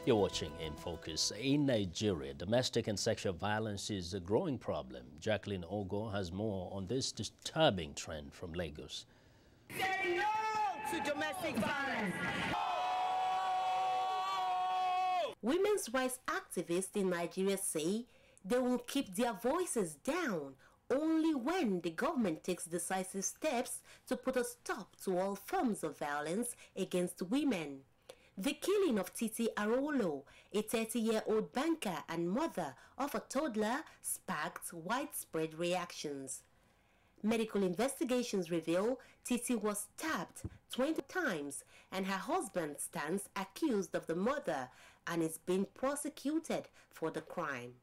You're watching In Focus. In Nigeria, domestic and sexual violence is a growing problem. Jacqueline Ogoh has more on this disturbing trend from Lagos. Say no to domestic violence. Women's rights activists in Nigeria say they will keep their voices down only when the government takes decisive steps to put a stop to all forms of violence against women. The killing of Titi Arolo, a 30-year-old banker and mother of a toddler, sparked widespread reactions. Medical investigations reveal Titi was stabbed 20 times and her husband stands accused of the murder and is being prosecuted for the crime.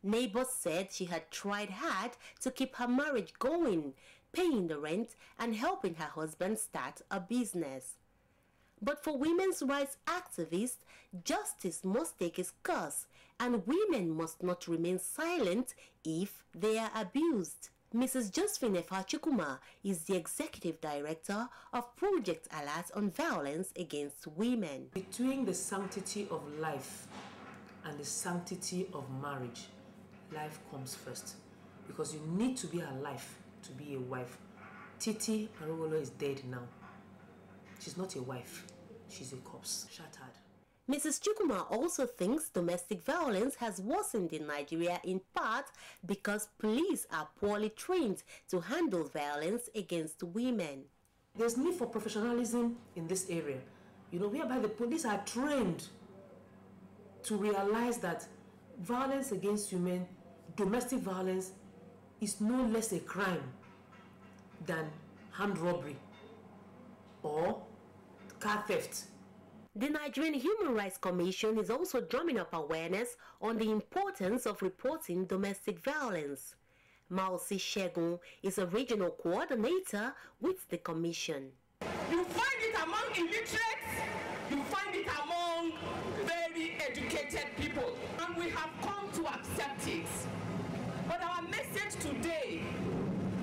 Neighbors said she had tried hard to keep her marriage going, paying the rent and helping her husband start a business. But for women's rights activists, justice must take its course and women must not remain silent if they are abused. Mrs. Josephine Chukuma is the executive director of Project Alert on Violence Against Women. Between the sanctity of life and the sanctity of marriage, life comes first. Because you need to be alive to be a wife. Titi Arowolo is dead now. She's not a wife. She's a corpse, shattered. Mrs. Chukuma also thinks domestic violence has worsened in Nigeria in part because police are poorly trained to handle violence against women. There's need for professionalism in this area, whereby the police are trained to realize that violence against women, domestic violence, is no less a crime than armed robbery or car theft. The Nigerian Human Rights Commission is also drumming up awareness on the importance of reporting domestic violence. Mausi Shegun is a regional coordinator with the commission. You find it among illiterates, you find it among very educated people, and we have come to accept it. But our message today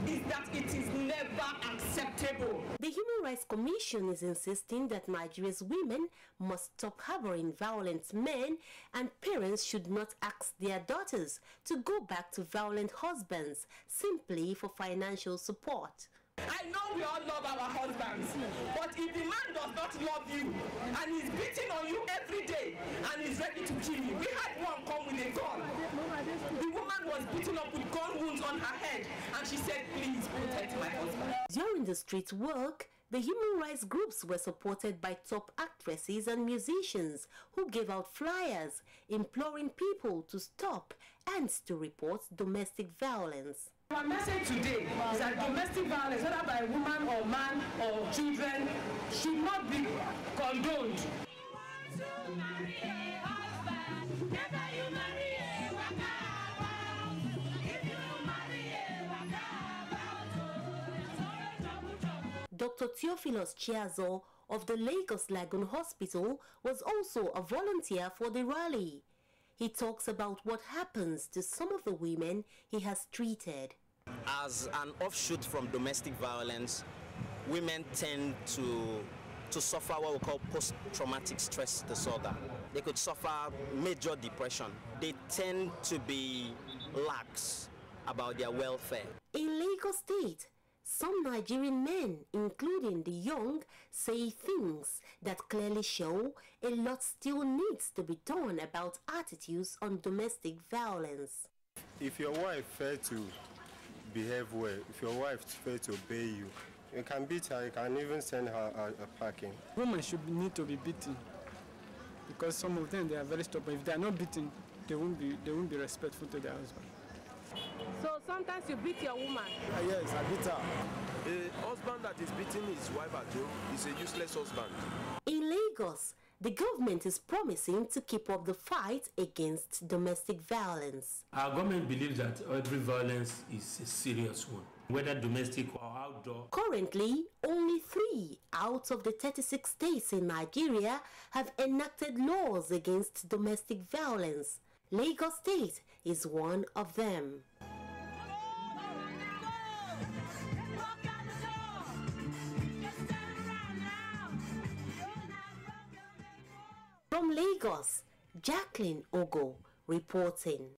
is that it is never acceptable. The Human Rights Commission is insisting that Nigeria's women must stop harboring violent men and parents should not ask their daughters to go back to violent husbands simply for financial support. I know we all love our husbands, but if the man does not love you and is beating on you every day and is ready to kill you, we had one come with a gun. The woman was beaten up with gun wounds on her head and she said, please protect my husband. During the street work, the human rights groups were supported by top actresses and musicians who gave out flyers imploring people to stop and to report domestic violence. Our message today is that domestic violence, whether by woman or man or children, should not be condoned. Dr. Theophilus Chiazo of the Lagos Lagoon Hospital was also a volunteer for the rally. He talks about what happens to some of the women he has treated. As an offshoot from domestic violence, women tend to suffer what we call post-traumatic stress disorder. They could suffer major depression. They tend to be lax about their welfare. In Lagos State, some Nigerian men, including the young, say things that clearly show a lot still needs to be done about attitudes on domestic violence. If your wife fails to behave well, if your wife fails to obey you, you can beat her, you can even send her a packing. Women should need to be beaten because some of them, they are very stubborn. If they are not beaten, they won't be respectful to their husband. So sometimes you beat your woman? Yes, I beat her. A husband that is beating his wife at home is a useless husband. In Lagos, the government is promising to keep up the fight against domestic violence. Our government believes that every violence is a serious one, whether domestic or outdoor. Currently, only 3 out of the 36 states in Nigeria have enacted laws against domestic violence. Lagos State is one of them. From Lagos, Jacqueline Ogoh reporting.